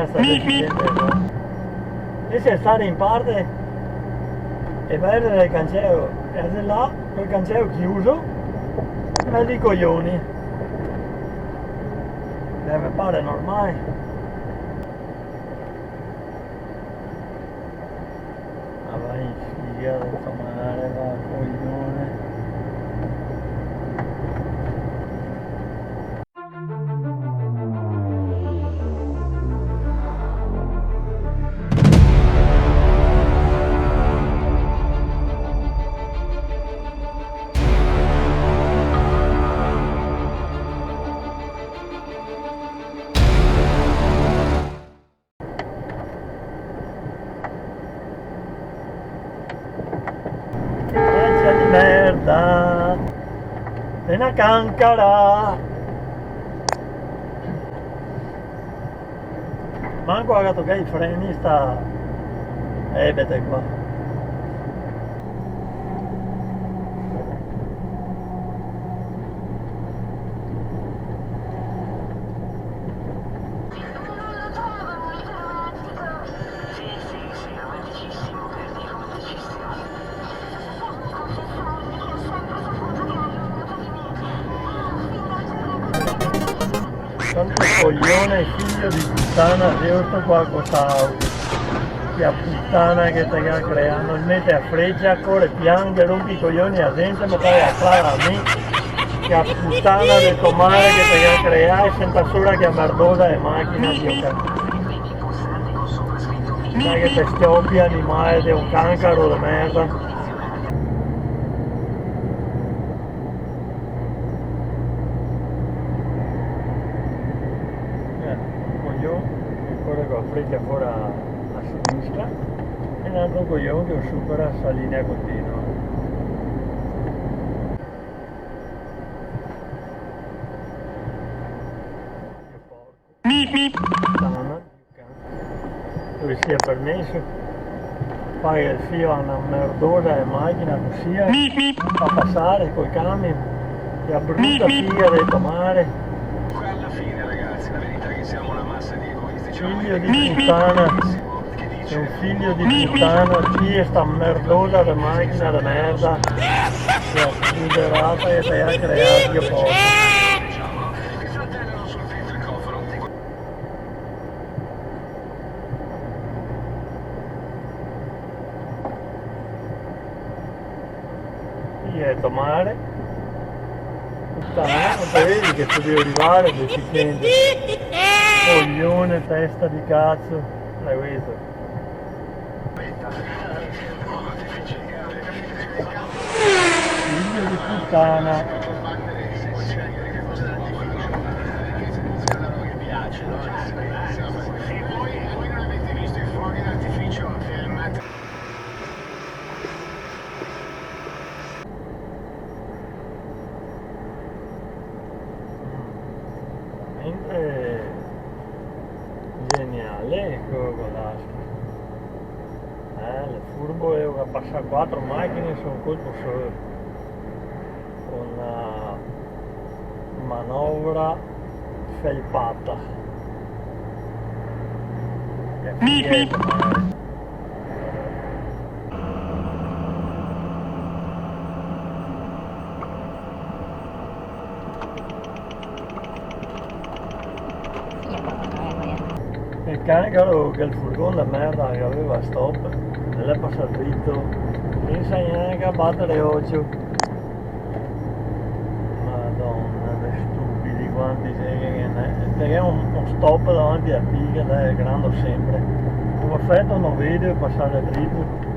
sta deficiente qua. Invece stare in parte e perdere il cancello e da là col cancello chiuso e di coglioni. Mi pare normale. Ma vai in figa del tomare, va coglione. Di merda, è una cancara. Manco ha toccato i freni sta ebete qua. Tanto coglione, figlio di puttana, io sto qua cos'altro. Che puttana che te ha creato, il mette a freccia, corre, piange, rompi i coglioni a gente, mi fai a fare a me. Che puttana del tomare che te ha creato, senza solo che è merdosa e macchina, Dio cazzo. Sai che te stioppi animale di un cancaro di merda. Ancora con la freccia fuori a sinistra e un altro coglione che supera questa linea continua. Dove sia permesso fare il filo a una merdosa macchina così fa passare col camion che ha brutta figa del tomare. Figlio di puttana, è un figlio di puttana, chi è sta merdosa di macchina di merda, che ha spuderata e te ha creato io poco. Chi è tomare? Puttana, non vedi che tu devi arrivare deficiente. Coglione, testa di cazzo, l'hai visto? Figlio di puttana. Geniale, ecco Colasco. Il furbo è che passa 4 macchine su un colpo solo. Una manovra felpata. Che fighetta, il cancaro che il furgone di merda che aveva stop e l'è passato dritto, non insegna neanche a battere occhio. Madonna, che stupidi quanti sei, perché un stop davanti a piga, dai, grando sempre. Come effetto non vede passare dritto.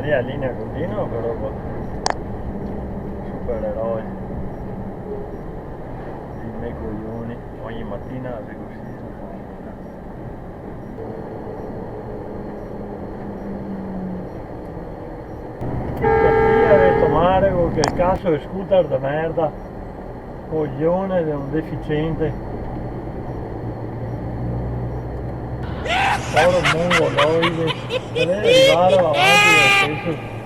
Lì a linea continua però supereroi i miei coglioni ogni mattina è così. Che figlia del tomare che il cazzo è scooter de merda, coglione di un deficiente, povero mongoloide, deve arrivare avanti lo stesso.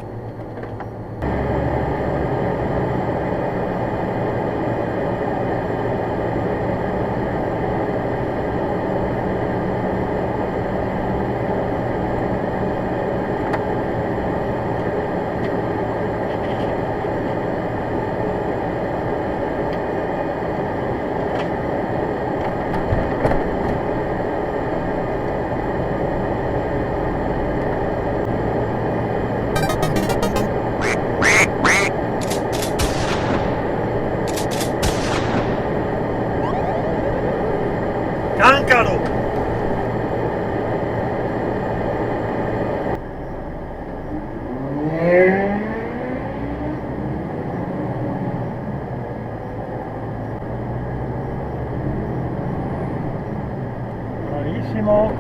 Cancaro! Bravissimo!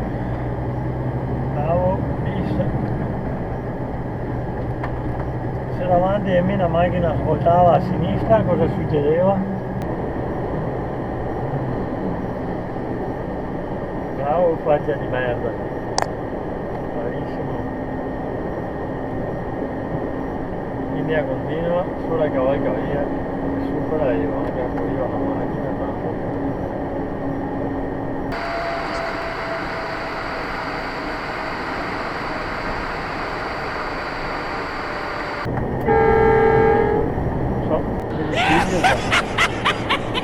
Bravo, bis! Se davanti a me una macchina svoltava a sinistra, cosa succedeva? Bravo, faccia di merda, bravissimo. Linea continua sulla cavalcavia, supera e io anche io la macchina tanto.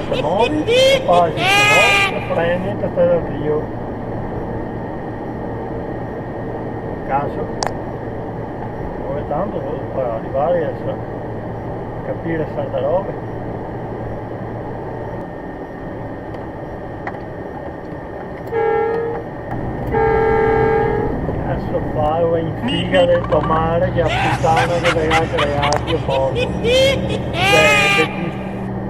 Se muovi, fai, se no, prendi e te lo dio. Caso, dove tanto per arrivare a capire certe robe. Cazzo fai o in figa del tomare che a puttana che le ha creati e porco.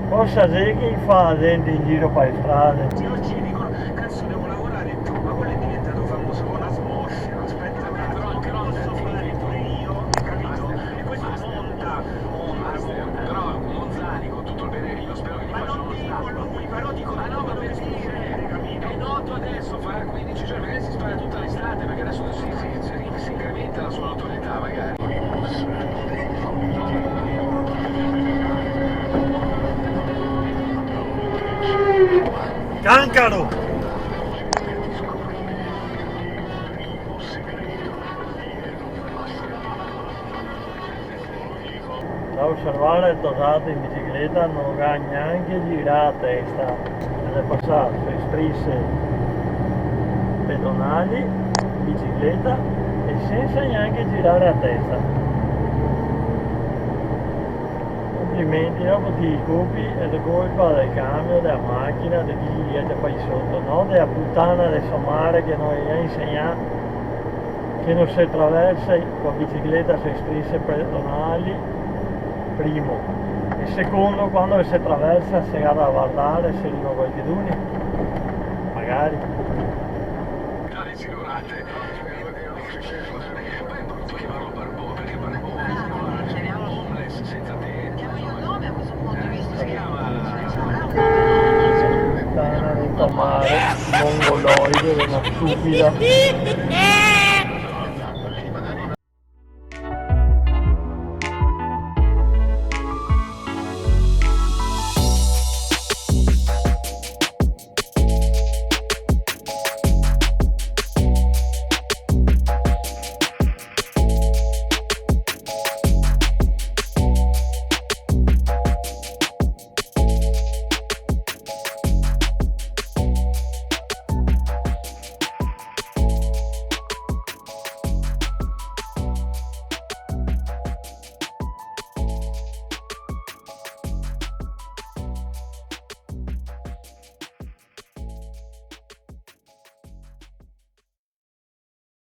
Cosa c'è che fa gente in giro per le strade? Sì, oggi dicono, cazzo devo lavorare, ma quello è diventato famoso con una smorfia, aspetta un attimo, che posso fare pure io, capito? E questo monta, però Monzani con tutto il bene, io spero che gli faccia uno stacco. Ma non dico lui, però dico, ma no, ma per dire, capito? E noto adesso, farà 15 giorni, magari si spara tutta l'estate, perché adesso si incrementa la sua notorietà, magari. Cancaro! Da osservare il dosato in bicicletta non ha neanche girare a testa ed è passato su strisce pedonali in bicicletta e senza neanche girare a testa. Complimenti, dopo ti scopi ed è colpa del cambio della macchina, di chi è poi sotto, no? Della puttana del somare che noi ha insegnato che non si attraversa con bicicletta su strisce pedonali, primo, e secondo quando si attraversa si va a guardare se arriva qualche duni, magari. Poi è brutto chiamarlo barbone, perché barbone si chiama homeless senza te. Diamogli un nome a questo punto, visto Si che chiama Puttana del tomare, mongoloide, una stupida.